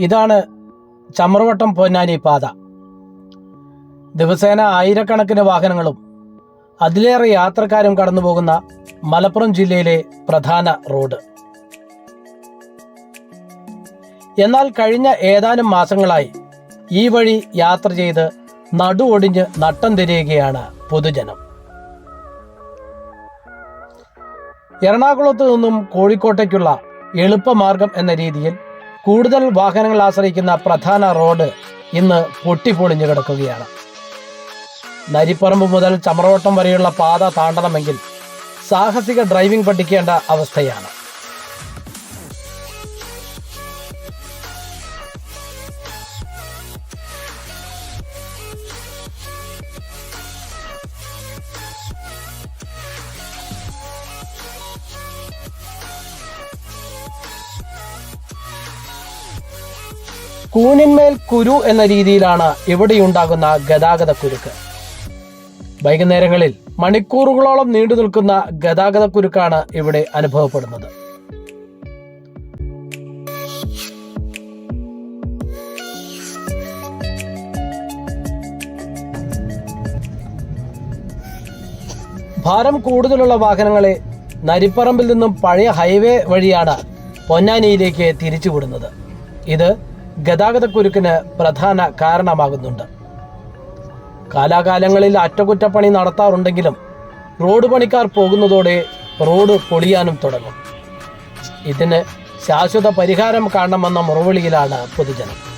ഇതാണ് ചമ്രവട്ടം പൊന്നാനി പാത. ദിവസേന ആയിരക്കണക്കിന് വാഹനങ്ങളും അതിലേറെ യാത്രക്കാരും കടന്നുപോകുന്ന മലപ്പുറം ജില്ലയിലെ പ്രധാന റോഡ്. എന്നാൽ കഴിഞ്ഞ ഏതാനും മാസങ്ങളായി ഈ വഴി യാത്ര ചെയ്ത് നടുവൊടിഞ്ഞ് നട്ടം തിരിയുകയാണ് പൊതുജനം. എറണാകുളത്ത് നിന്നും കോഴിക്കോട്ടേക്കുള്ള എളുപ്പമാർഗം എന്ന രീതിയിൽ കൂടുതൽ വാഹനങ്ങൾ ആശ്രയിക്കുന്ന പ്രധാന റോഡ് ഇന്ന് പൊട്ടിപ്പൊളിഞ്ഞു കിടക്കുകയാണ്. നരിപ്പറമ്പ് മുതൽ ചമ്രവട്ടം വരെയുള്ള പാത താണ്ടണമെങ്കിൽ സാഹസിക ഡ്രൈവിംഗ് പഠിക്കേണ്ട അവസ്ഥയാണ്. കൂനിന്മേൽ കുരു എന്ന രീതിയിലാണ് ഇവിടെയുണ്ടാകുന്ന ഗതാഗത കുരുക്ക്. വൈകുന്നേരങ്ങളിൽ മണിക്കൂറുകളോളം നീണ്ടു നിൽക്കുന്ന ഗതാഗത കുരുക്കാണ് ഇവിടെ അനുഭവപ്പെടുന്നത്. ഭാരം കൂടുതലുള്ള വാഹനങ്ങളെ നരിപ്പറമ്പിൽ നിന്നും പഴയ ഹൈവേ വഴിയാണ് പൊന്നാനിയിലേക്ക് തിരിച്ചുവിടുന്നത്. ഇത് ഗതാഗതക്കുരുക്കിന് പ്രധാന കാരണമാകുന്നുണ്ട്. കാലാകാലങ്ങളിൽ അറ്റകുറ്റപ്പണി നടത്താറുണ്ടെങ്കിലും റോഡ് പണിക്കാർ പോകുന്നതോടെ റോഡ് പൊളിയാനും തുടങ്ങും. ഇതിന് ശാശ്വത പരിഹാരം കാണണമെന്ന മുറവിളിയിലാണ് പൊതുജനം.